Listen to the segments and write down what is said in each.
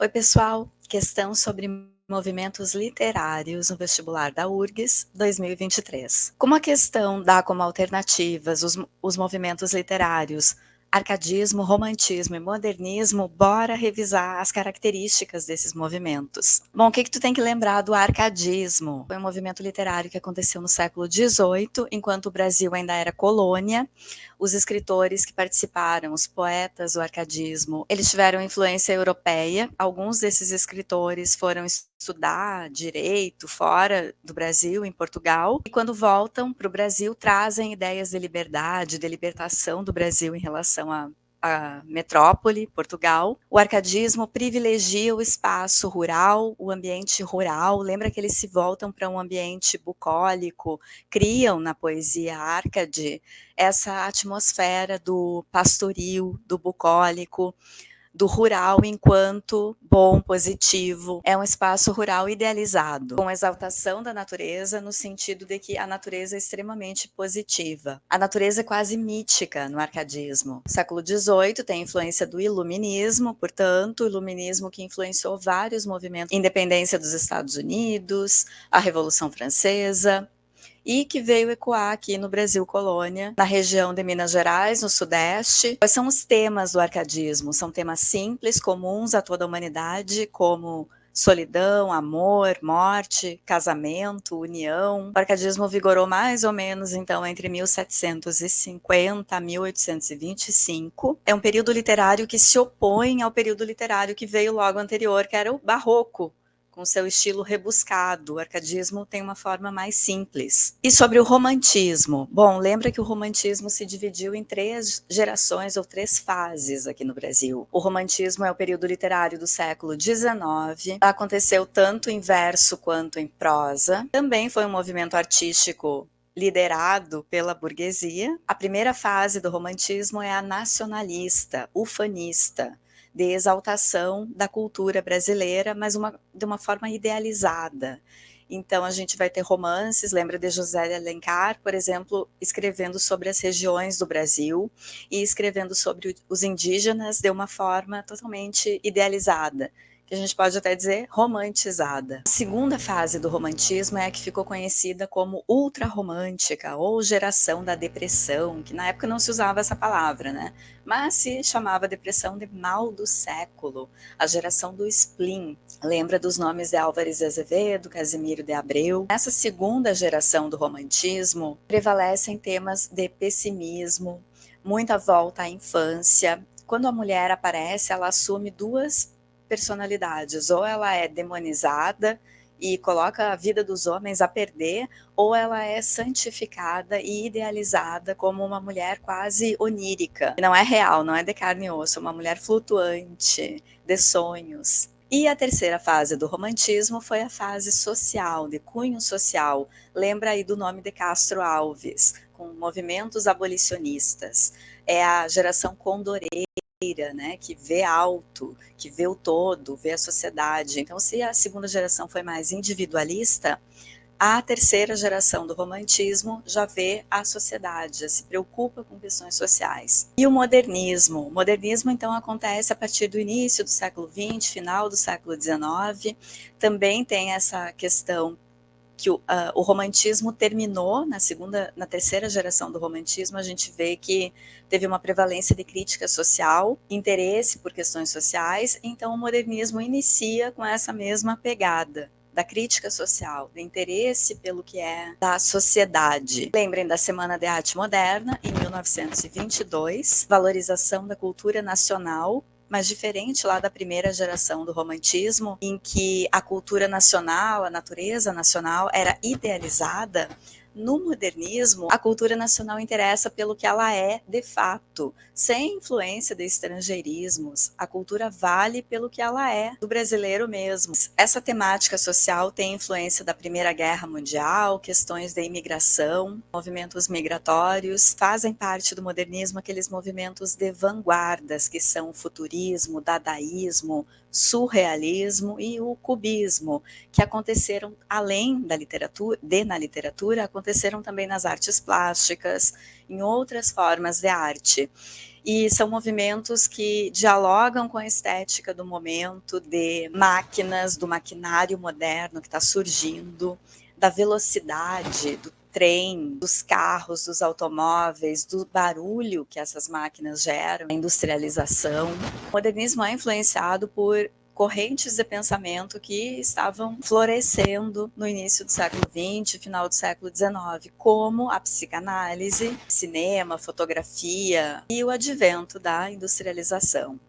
Oi, pessoal. Questão sobre movimentos literários no vestibular da URGS 2023. Como a questão dá como alternativas os movimentos literários arcadismo, romantismo e modernismo, bora revisar as características desses movimentos. Bom, o que tu tem que lembrar do arcadismo? Foi um movimento literário que aconteceu no século XVIII, enquanto o Brasil ainda era colônia. Os escritores que participaram, os poetas do arcadismo, eles tiveram influência europeia. Alguns desses escritores foram estudar direito fora do Brasil, em Portugal, e quando voltam para o Brasil, trazem ideias de liberdade, de libertação do Brasil em relação a metrópole, Portugal. O arcadismo privilegia o espaço rural, o ambiente rural. Lembra que eles se voltam para um ambiente bucólico, criam na poesia Arcade essa atmosfera do pastoril, do bucólico, do rural enquanto bom, positivo. É um espaço rural idealizado, com exaltação da natureza, no sentido de que a natureza é extremamente positiva. A natureza é quase mítica no arcadismo. O século XVIII tem influência do iluminismo, portanto, o iluminismo que influenciou vários movimentos, independência dos Estados Unidos, a Revolução Francesa, e que veio ecoar aqui no Brasil colônia, na região de Minas Gerais, no Sudeste. Quais são os temas do arcadismo? São temas simples, comuns a toda a humanidade, como solidão, amor, morte, casamento, união. O arcadismo vigorou mais ou menos, então, entre 1750 a 1825. É um período literário que se opõe ao período literário que veio logo anterior, que era o barroco, com seu estilo rebuscado. O arcadismo tem uma forma mais simples. E sobre o romantismo? Bom, lembra que o romantismo se dividiu em 3 gerações ou 3 fases aqui no Brasil. O romantismo é o período literário do século XIX, aconteceu tanto em verso quanto em prosa. Também foi um movimento artístico liderado pela burguesia. A primeira fase do romantismo é a nacionalista, ufanista, de exaltação da cultura brasileira, mas de uma forma idealizada. Então, a gente vai ter romances, lembra de José de Alencar, por exemplo, escrevendo sobre as regiões do Brasil e escrevendo sobre os indígenas de uma forma totalmente idealizada, que a gente pode até dizer romantizada. A segunda fase do romantismo é a que ficou conhecida como ultrarromântica, ou geração da depressão, que na época não se usava essa palavra, né? Mas se chamava depressão de mal do século, a geração do spleen. Lembra dos nomes de Álvares de Azevedo, Casimiro de Abreu. Nessa segunda geração do romantismo, prevalecem temas de pessimismo, muita volta à infância. Quando a mulher aparece, ela assume 2 personalidades, ou ela é demonizada e coloca a vida dos homens a perder, ou ela é santificada e idealizada como uma mulher quase onírica. Não é real, não é de carne e osso, é uma mulher flutuante, de sonhos. E a terceira fase do romantismo foi a fase social, de cunho social. Lembra aí do nome de Castro Alves, com movimentos abolicionistas. É a geração condoreira, né, que vê alto, que vê o todo, vê a sociedade. Então, se a segunda geração foi mais individualista, a terceira geração do romantismo já vê a sociedade, já se preocupa com questões sociais. E o modernismo? O modernismo, então, acontece a partir do início do século XX, final do século XIX. Também tem essa questão que o romantismo terminou na terceira geração do romantismo. A gente vê que teve uma prevalência de crítica social, interesse por questões sociais. Então o modernismo inicia com essa mesma pegada da crítica social, do interesse pelo que é da sociedade. Lembrem da Semana de Arte Moderna, em 1922, valorização da cultura nacional, mas diferente lá da primeira geração do romantismo, em que a cultura nacional, a natureza nacional era idealizada. No modernismo, a cultura nacional interessa pelo que ela é de fato, sem influência de estrangeirismos. A cultura vale pelo que ela é, do brasileiro mesmo. Essa temática social tem influência da Primeira Guerra Mundial, questões de imigração, movimentos migratórios. Fazem parte do modernismo aqueles movimentos de vanguardas, que são o futurismo, o dadaísmo, surrealismo e o cubismo, que aconteceram além da literatura, na literatura, aconteceram também nas artes plásticas, em outras formas de arte. e são movimentos que dialogam com a estética do momento, de máquinas, do maquinário moderno que está surgindo, da velocidade, do trem, dos carros, dos automóveis, do barulho que essas máquinas geram, a industrialização. O modernismo é influenciado por correntes de pensamento que estavam florescendo no início do século XX, final do século XIX, como a psicanálise, cinema, fotografia e o advento da industrialização.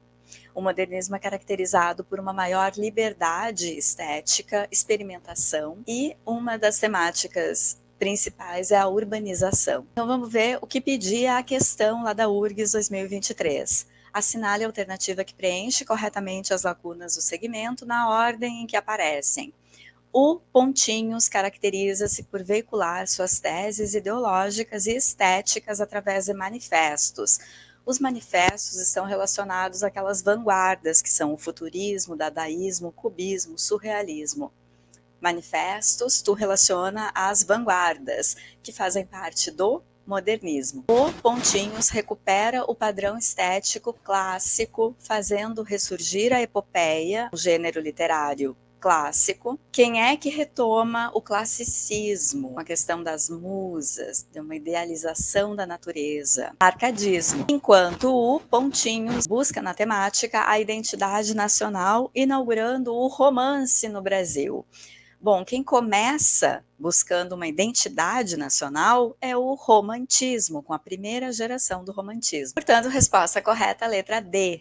O modernismo é caracterizado por uma maior liberdade estética, experimentação, e uma das temáticas principais é a urbanização. Então vamos ver o que pedia a questão lá da URGS 2023. Assinale a alternativa que preenche corretamente as lacunas do segmento na ordem em que aparecem. O Pontinhos caracteriza-se por veicular suas teses ideológicas e estéticas através de manifestos. Os manifestos estão relacionados àquelas vanguardas que são o futurismo, dadaísmo, cubismo, surrealismo. Manifestos tu relaciona às vanguardas, que fazem parte do modernismo. O Pontinhos recupera o padrão estético clássico, fazendo ressurgir a epopeia, o gênero literário clássico. Quem é que retoma o classicismo? A questão das musas, de uma idealização da natureza. Arcadismo. Enquanto o Pontinhos busca na temática a identidade nacional, inaugurando o romance no Brasil. Bom, quem começa buscando uma identidade nacional é o romantismo, com a primeira geração do romantismo. Portanto, resposta correta, letra D.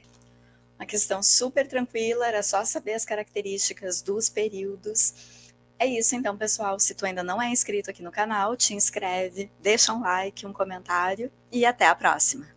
Uma questão super tranquila, era só saber as características dos períodos. É isso então, pessoal. Se tu ainda não é inscrito aqui no canal, te inscreve, deixa um like, um comentário e até a próxima.